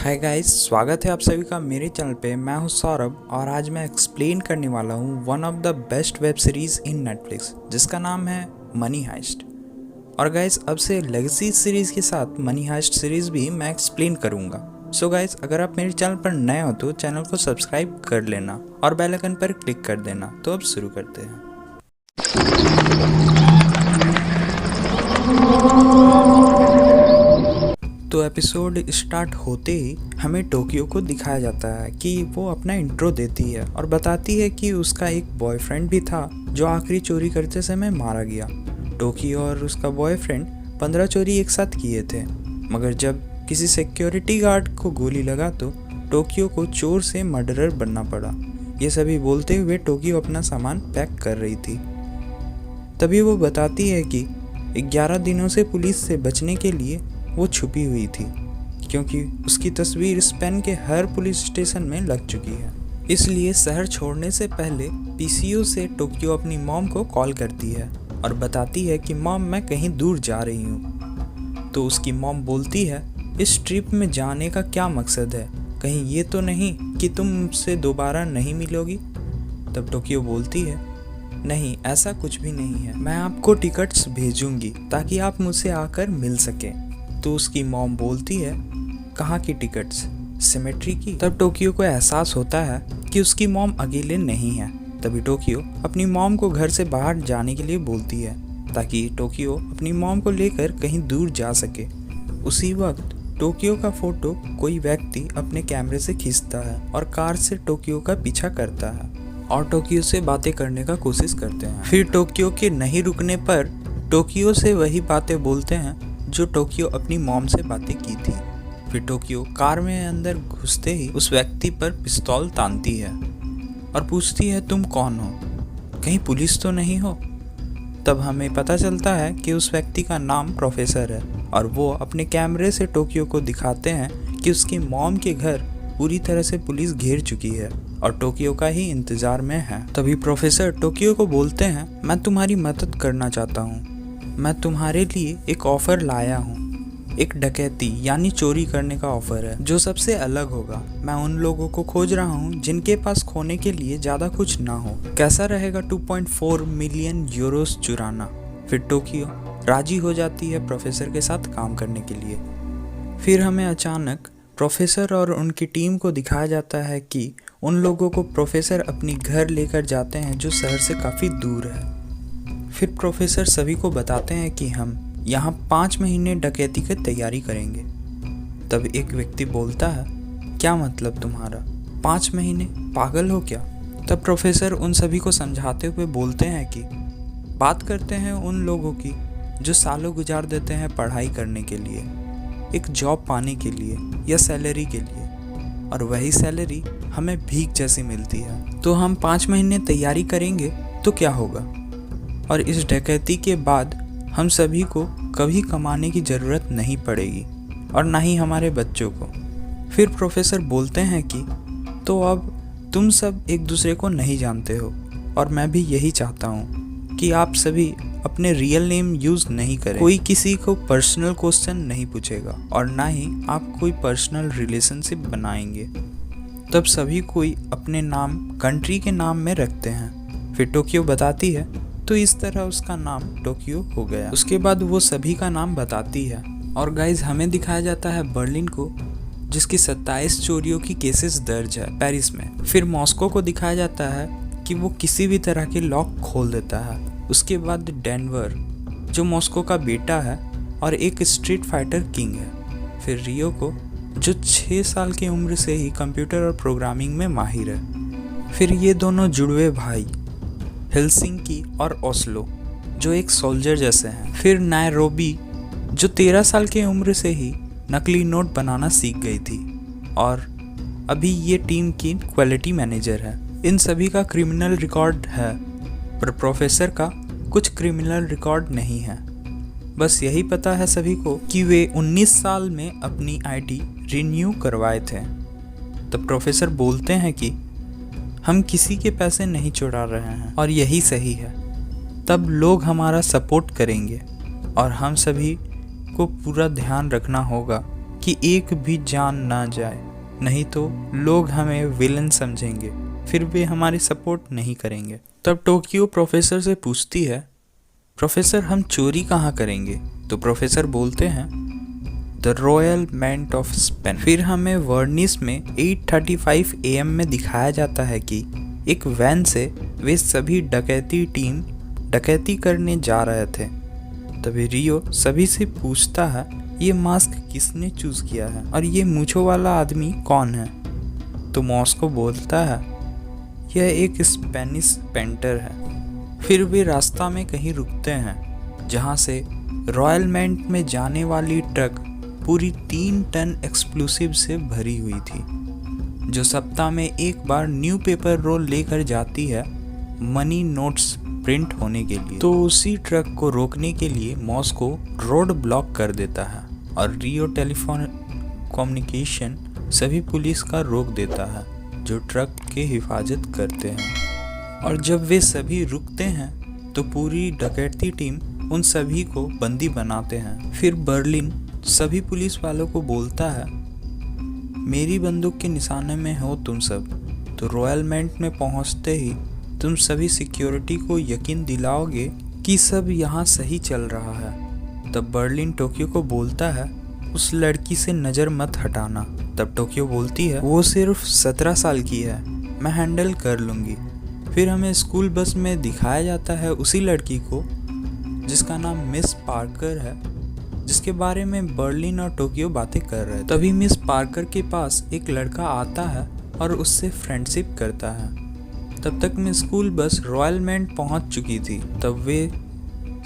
Hi guys, स्वागत है आप सभी का मेरे चैनल पे। मैं हूं सौरभ और आज मैं एक्सप्लेन करने वाला हूं one of the best web series in Netflix जिसका नाम है मनी हाइस्ट। और गाइस, अब से लेगेसी सीरीज़ के साथ मनी हाइस्ट सीरीज़ भी मैं एक्सप्लेन करूंगा। सो गाइस, अगर आप मेरे चैनल पर नए हो तो चैनल को सब्सक्राइब कर लेना और बेल आइकन पर क्लिक कर देना। तो अब शुरू करते हैं। तो एपिसोड स्टार्ट होते ही हमें टोक्यो को दिखाया जाता है कि वो अपना इंट्रो देती है और बताती है कि उसका एक बॉयफ्रेंड भी था जो आखिरी चोरी करते समय मारा गया। टोक्यो और उसका बॉयफ्रेंड 15 चोरी एक साथ किए थे, मगर जब किसी सिक्योरिटी गार्ड को गोली लगा तो टोक्यो को चोर से मर्डरर बनना पड़ा। ये सभी बोलते हुए टोक्यो अपना सामान पैक कर रही थी। तभी वो बताती है कि 11 दिनों से पुलिस से बचने के लिए वो छुपी हुई थी, क्योंकि उसकी तस्वीर स्पेन के हर पुलिस स्टेशन में लग चुकी है। इसलिए शहर छोड़ने से पहले पीसीयू से टोक्यो अपनी मॉम को कॉल करती है और बताती है कि मॉम, मैं कहीं दूर जा रही हूँ। तो उसकी मॉम बोलती है, इस ट्रिप में जाने का क्या मकसद है? कहीं ये तो नहीं कि तुम मुझसे दोबारा नहीं मिलोगी? तब टोक्यो बोलती है, नहीं, ऐसा कुछ भी नहीं है। मैं आपको टिकट्स भेजूंगी ताकि आप मुझसे आकर मिल सकें। तो उसकी मॉम बोलती है, कहाँ की टिकट्स? सिमेट्री की। तब टोक्यो को एहसास होता है कि उसकी मॉम अकेले नहीं है। तभी टोक्यो अपनी मॉम को घर से बाहर जाने के लिए बोलती है ताकि टोक्यो अपनी मॉम को लेकर कहीं दूर जा सके। उसी वक्त टोक्यो का फोटो कोई व्यक्ति अपने कैमरे से खींचता है और कार से टोक्यो का पीछा करता है और टोक्यो से बातें करने का कोशिश करते हैं। फिर टोक्यो के नहीं रुकने पर टोक्यो से वही बातें बोलते हैं जो टोक्यो अपनी मॉम से बातें की थी। फिर टोक्यो कार में अंदर घुसते ही उस व्यक्ति पर पिस्तौल तानती है और पूछती है, तुम कौन हो? कहीं पुलिस तो नहीं हो? तब हमें पता चलता है कि उस व्यक्ति का नाम प्रोफेसर है और वो अपने कैमरे से टोक्यो को दिखाते हैं कि उसकी मॉम के घर पूरी तरह से पुलिस घेर चुकी है और टोक्यो का ही इंतजार में है। तभी प्रोफेसर टोक्यो को बोलते हैं, मैं तुम्हारी मदद करना चाहता हूँ। मैं तुम्हारे लिए एक ऑफर लाया हूँ। एक डकैती यानी चोरी करने का ऑफर है जो सबसे अलग होगा। मैं उन लोगों को खोज रहा हूँ जिनके पास खोने के लिए ज़्यादा कुछ ना हो। कैसा रहेगा 2.4 मिलियन यूरोस चुराना? फिर टोक्यो राजी हो जाती है प्रोफेसर के साथ काम करने के लिए। फिर हमें अचानक प्रोफेसर और उनकी टीम को दिखाया जाता है कि उन लोगों को प्रोफेसर अपनी घर लेकर जाते हैं जो शहर से काफ़ी दूर है। फिर प्रोफेसर सभी को बताते हैं कि हम यहाँ 5 महीने डकैती की तैयारी करेंगे। तब एक व्यक्ति बोलता है, क्या मतलब तुम्हारा? 5 महीने? पागल हो क्या? तब प्रोफेसर उन सभी को समझाते हुए बोलते हैं कि बात करते हैं उन लोगों की जो सालों गुजार देते हैं पढ़ाई करने के लिए, एक जॉब पाने के लिए या सैलरी के लिए, और वही सैलरी हमें भीख जैसी मिलती है। तो हम 5 महीने तैयारी करेंगे तो क्या होगा? और इस डकैती के बाद हम सभी को कभी कमाने की ज़रूरत नहीं पड़ेगी और ना ही हमारे बच्चों को। फिर प्रोफेसर बोलते हैं कि तो अब तुम सब एक दूसरे को नहीं जानते हो और मैं भी यही चाहता हूँ कि आप सभी अपने रियल नेम यूज़ नहीं करें। कोई किसी को पर्सनल क्वेश्चन नहीं पूछेगा और ना ही आप कोई पर्सनल रिलेशनशिप बनाएंगे। तब सभी कोई अपने नाम कंट्री के नाम में रखते हैं। फिर टोक्यो बताती है, तो इस तरह उसका नाम टोक्यो हो गया। उसके बाद वो सभी का नाम बताती है और गाइज हमें दिखाया जाता है बर्लिन को, जिसकी 27 चोरियों की केसेस दर्ज है पेरिस में। फिर मॉस्को को दिखाया जाता है कि वो किसी भी तरह के लॉक खोल देता है। उसके बाद डेनवर, जो मॉस्को का बेटा है और एक स्ट्रीट फाइटर किंग है। फिर रियो को, जो 6 साल की उम्र से ही कंप्यूटर और प्रोग्रामिंग में माहिर है। फिर ये दोनों जुड़वे भाई हेलसिंकी और ओस्लो, जो एक सोल्जर जैसे हैं। फिर नायरोबी, जो 13 साल की उम्र से ही नकली नोट बनाना सीख गई थी और अभी ये टीम की क्वालिटी मैनेजर है। इन सभी का क्रिमिनल रिकॉर्ड है, पर प्रोफेसर का कुछ क्रिमिनल रिकॉर्ड नहीं है। बस यही पता है सभी को कि वे 19 साल में अपनी आईडी रिन्यू करवाए थे। तब प्रोफेसर बोलते हैं कि हम किसी के पैसे नहीं चुरा रहे हैं और यही सही है। तब लोग हमारा सपोर्ट करेंगे और हम सभी को पूरा ध्यान रखना होगा कि एक भी जान ना जाए, नहीं तो लोग हमें विलन समझेंगे, फिर वे हमारी सपोर्ट नहीं करेंगे। तब टोक्यो प्रोफेसर से पूछती है, प्रोफेसर हम चोरी कहाँ करेंगे? तो प्रोफेसर बोलते हैं, the royal meant of Spain. फिर हमें वर्निस में 8:35 AM में दिखाया जाता है कि एक वैन से वे सभी डकैती टीम डकैती करने जा रहे थे। तभी रियो सभी से पूछता है, ये मास्क किसने चूज किया है और ये मूंछों वाला आदमी कौन है? तो मॉस्को बोलता है, यह एक स्पेनिश पेंटर है। फिर वे रास्ता में कहीं रुकते हैं जहाँ से रॉयल मेंट में जाने वाली ट्रक पूरी 3 टन एक्सप्लोसिव से भरी हुई थी, जो सप्ताह में एक बार न्यू पेपर रोल लेकर जाती है मनी नोट्स प्रिंट होने के लिए। तो उसी ट्रक को रोकने के लिए मॉस्को रोड ब्लॉक कर देता है और रियो टेलीफोन कम्युनिकेशन सभी पुलिस का रोक देता है जो ट्रक के हिफाजत करते हैं। और जब वे सभी रुकते हैं तो पूरी डकैती टीम उन सभी को बंदी बनाते हैं। फिर बर्लिन सभी पुलिस वालों को बोलता है, मेरी बंदूक के निशाने में हो तुम सब, तो रॉयल मेंट में पहुंचते ही तुम सभी सिक्योरिटी को यकीन दिलाओगे कि सब यहाँ सही चल रहा है। तब बर्लिन टोक्यो को बोलता है, उस लड़की से नज़र मत हटाना। तब टोक्यो बोलती है, वो सिर्फ 17 साल की है, मैं हैंडल कर लूँगी। फिर हमें स्कूल बस में दिखाया जाता है उसी लड़की को जिसका नाम मिस पार्कर है, जिसके बारे में बर्लिन और टोक्यो बातें कर रहे थे। तभी मिस पार्कर के पास एक लड़का आता है और उससे फ्रेंडशिप करता है। तब तक में स्कूल बस रॉयल मेंट पहुंच चुकी थी। तब वे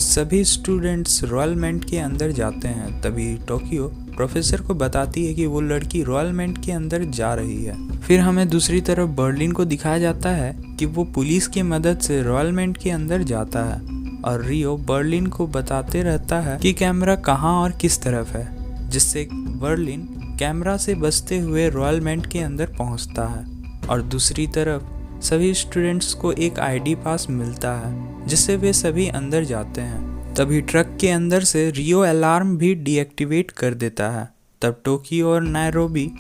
सभी स्टूडेंट्स रॉयल मेंट के अंदर जाते हैं। तभी टोक्यो प्रोफेसर को बताती है कि वो लड़की रॉयल मेंट के अंदर जा रही है। फिर हमें दूसरी तरफ बर्लिन को दिखाया जाता है कि वो पुलिस की मदद से रॉयल मेंट के अंदर जाता है और रियो बर्लिन को बताते रहता है कि कैमरा कहाँ और किस तरफ है, जिससे बर्लिन कैमरा से बचते हुए रॉयल मेंट के अंदर पहुँचता है। और दूसरी तरफ सभी स्टूडेंट्स को एक आईडी पास मिलता है जिससे वे सभी अंदर जाते हैं। तभी ट्रक के अंदर से रियो अलार्म भी डीएक्टिवेट कर देता है। तब टोक्यो और नायरोबी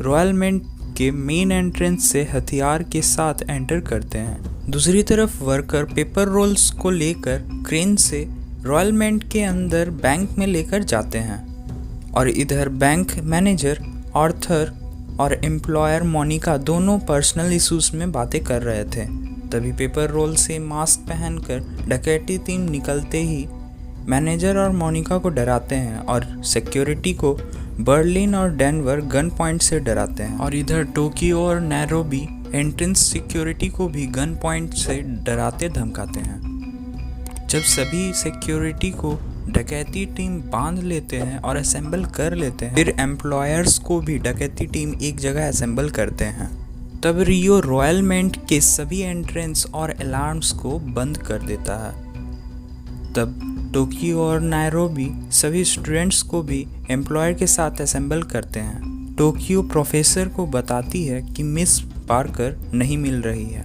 रॉयल मेंट के मेन एंट्रेंस से हथियार के साथ एंटर करते हैं। दूसरी तरफ वर्कर पेपर रोल्स को लेकर क्रेन से रॉयल मेंट के अंदर बैंक में लेकर जाते हैं और इधर बैंक मैनेजर आर्थर और एम्प्लॉयर मोनिका दोनों पर्सनल इश्यूज में बातें कर रहे थे। तभी पेपर रोल से मास्क पहनकर डकैती टीम निकलते ही मैनेजर और मोनिका को डराते हैं और सिक्योरिटी को बर्लिन और डेनवर गन पॉइंट से डराते हैं। और इधर टोक्यो और नैरोबी एंट्रेंस सिक्योरिटी को भी गन पॉइंट से डराते धमकाते हैं। जब सभी सिक्योरिटी को डकैती टीम बांध लेते हैं और असेंबल कर लेते हैं, फिर एम्प्लॉयर्स को भी डकैती टीम एक जगह असेंबल करते हैं। तब रियो रॉयल मेंट के सभी एंट्रेंस और अलार्म्स को बंद कर देता है। तब टोक्यो और नायरोबी सभी स्टूडेंट्स को भी एम्प्लॉयर के साथ असेंबल करते हैं। टोक्यो प्रोफेसर को बताती है कि मिस पार्कर नहीं मिल रही है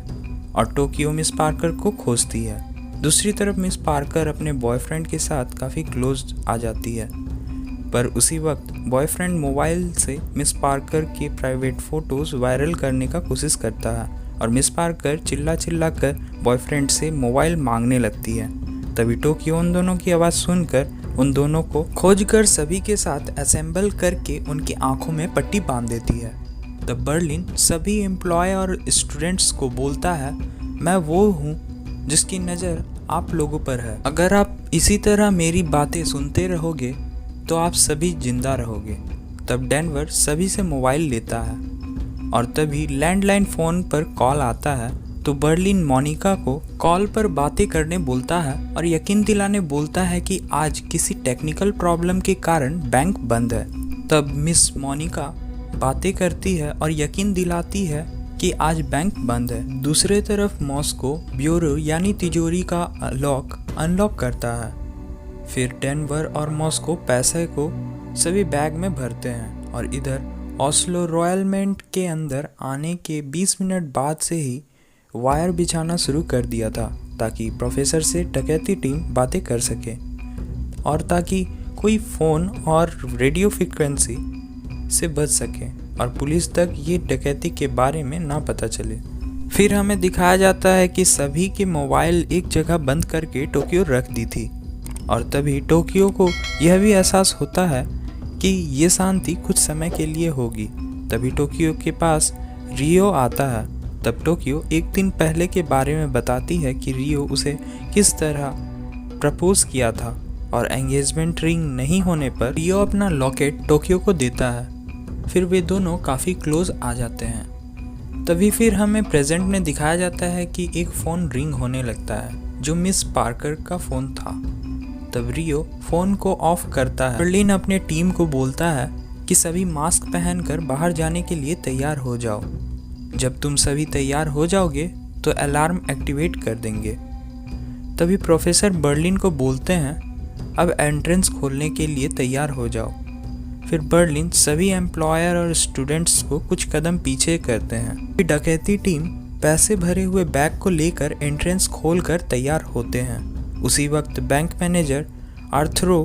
और टोक्यो मिस पार्कर को खोजती है। दूसरी तरफ मिस पार्कर अपने बॉयफ्रेंड के साथ काफ़ी क्लोज आ जाती है, पर उसी वक्त बॉयफ्रेंड मोबाइल से मिस पार्कर के प्राइवेट फ़ोटोज़ वायरल करने का कोशिश करता है और मिस पार्कर चिल्ला कर बॉयफ्रेंड से मोबाइल मांगने लगती है। तभी टोक्यो उन दोनों की आवाज़ सुनकर उन दोनों को खोजकर सभी के साथ असेंबल करके उनकी आंखों में पट्टी बांध देती है। तब बर्लिन सभी एम्प्लॉय और स्टूडेंट्स को बोलता है, मैं वो हूँ जिसकी नज़र आप लोगों पर है। अगर आप इसी तरह मेरी बातें सुनते रहोगे तो आप सभी जिंदा रहोगे। तब डेनवर सभी से मोबाइल लेता है और तभी लैंडलाइन फ़ोन पर कॉल आता है। तो बर्लिन मोनिका को कॉल पर बातें करने बोलता है और यकीन दिलाने बोलता है कि आज किसी टेक्निकल प्रॉब्लम के कारण बैंक बंद है। तब मिस मोनिका बातें करती है और यकीन दिलाती है कि आज बैंक बंद है। दूसरे तरफ मॉस्को ब्यूरो यानी तिजोरी का लॉक अनलॉक करता है। फिर डेनवर और मॉस्को पैसे को सभी बैग में भरते हैं और इधर ऑस्लो रॉयल मेंट के अंदर आने के 20 मिनट बाद से ही वायर बिछाना शुरू कर दिया था ताकि प्रोफेसर से डकैती टीम बातें कर सके और ताकि कोई फ़ोन और रेडियो फ्रीक्वेंसी से बच सके और पुलिस तक ये डकैती के बारे में ना पता चले। फिर हमें दिखाया जाता है कि सभी के मोबाइल एक जगह बंद करके टोक्यो रख दी थी और तभी टोक्यो को यह भी एहसास होता है कि ये शांति कुछ समय के लिए होगी। तभी टोक्यो के पास रियो आता है। तब टोक्यो एक दिन पहले के बारे में बताती है कि रियो उसे किस तरह प्रपोज किया था और एंगेजमेंट रिंग नहीं होने पर रियो अपना लॉकेट टोक्यो को देता है। फिर वे दोनों काफ़ी क्लोज आ जाते हैं। तभी फिर हमें प्रेजेंट में दिखाया जाता है कि एक फ़ोन रिंग होने लगता है जो मिस पार्कर का फ़ोन था। तब रियो फ़ोन को ऑफ करता है। बर्लिन अपने टीम को बोलता है कि सभी मास्क पहनकर बाहर जाने के लिए तैयार हो जाओ। जब तुम सभी तैयार हो जाओगे तो अलार्म एक्टिवेट कर देंगे। तभी प्रोफेसर बर्लिन को बोलते हैं अब एंट्रेंस खोलने के लिए तैयार हो जाओ। फिर बर्लिन सभी एम्प्लॉयर और स्टूडेंट्स को कुछ कदम पीछे करते हैं। डकैती टीम पैसे भरे हुए बैग को लेकर एंट्रेंस खोलकर तैयार होते हैं। उसी वक्त बैंक मैनेजर आर्थरो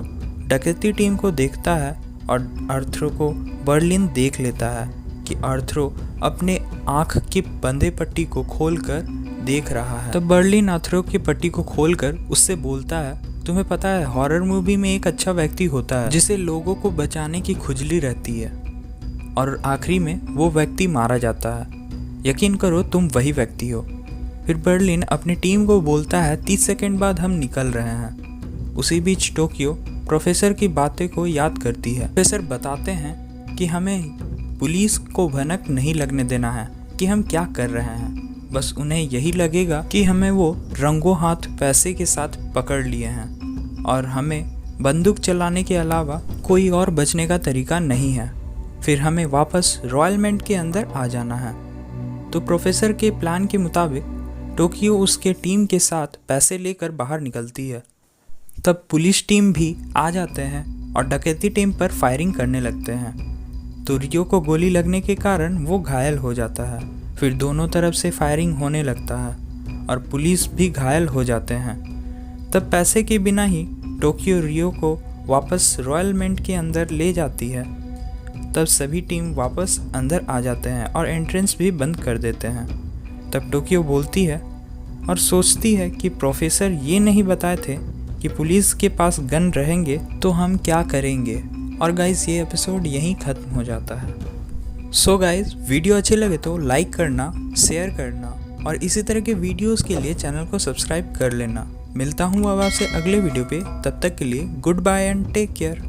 डकैती टीम को देखता है और आर्थरो को बर्लिन देख लेता है कि आर्थरो अपने आँख की बंधे पट्टी को खोलकर देख रहा है। तब बर्लिन आर्थरो की पट्टी को खोलकर उससे बोलता है तुम्हें पता है हॉरर मूवी में एक अच्छा व्यक्ति होता है जिसे लोगों को बचाने की खुजली रहती है और आखिरी में वो व्यक्ति मारा जाता है। यकीन करो तुम वही व्यक्ति हो। फिर बर्लिन अपनी टीम को बोलता है 30 सेकंड बाद हम निकल रहे हैं। उसी बीच टोक्यो प्रोफेसर की बातें को याद करती है। प्रोफेसर बताते हैं कि हमें पुलिस को भनक नहीं लगने देना है कि हम क्या कर रहे हैं। बस उन्हें यही लगेगा कि हमें वो रंगों हाथ पैसे के साथ पकड़ लिए हैं और हमें बंदूक चलाने के अलावा कोई और बचने का तरीका नहीं है। फिर हमें वापस रॉयल मिंट के अंदर आ जाना है। तो प्रोफेसर के प्लान के मुताबिक टोक्यो उसके टीम के साथ पैसे लेकर बाहर निकलती है। तब पुलिस टीम भी आ जाते हैं और डकैती टीम पर फायरिंग करने लगते हैं। तो रियो को गोली लगने के कारण वो घायल हो जाता है। फिर दोनों तरफ से फायरिंग होने लगता है और पुलिस भी घायल हो जाते हैं। तब पैसे के बिना ही टोक्यो रियो को वापस रॉयल मिंट के अंदर ले जाती है। तब सभी टीम वापस अंदर आ जाते हैं और एंट्रेंस भी बंद कर देते हैं। तब टोक्यो बोलती है और सोचती है कि प्रोफेसर ये नहीं बताए थे कि पुलिस के पास गन रहेंगे तो हम क्या करेंगे। और गाइस ये एपिसोड यहीं ख़त्म हो जाता है। सो गाइस वीडियो अच्छे लगे तो लाइक करना, शेयर करना और इसी तरह के वीडियोस के लिए चैनल को सब्सक्राइब कर लेना। मिलता हूँ अब आपसे अगले वीडियो पे। तब तक के लिए goodbye and take care.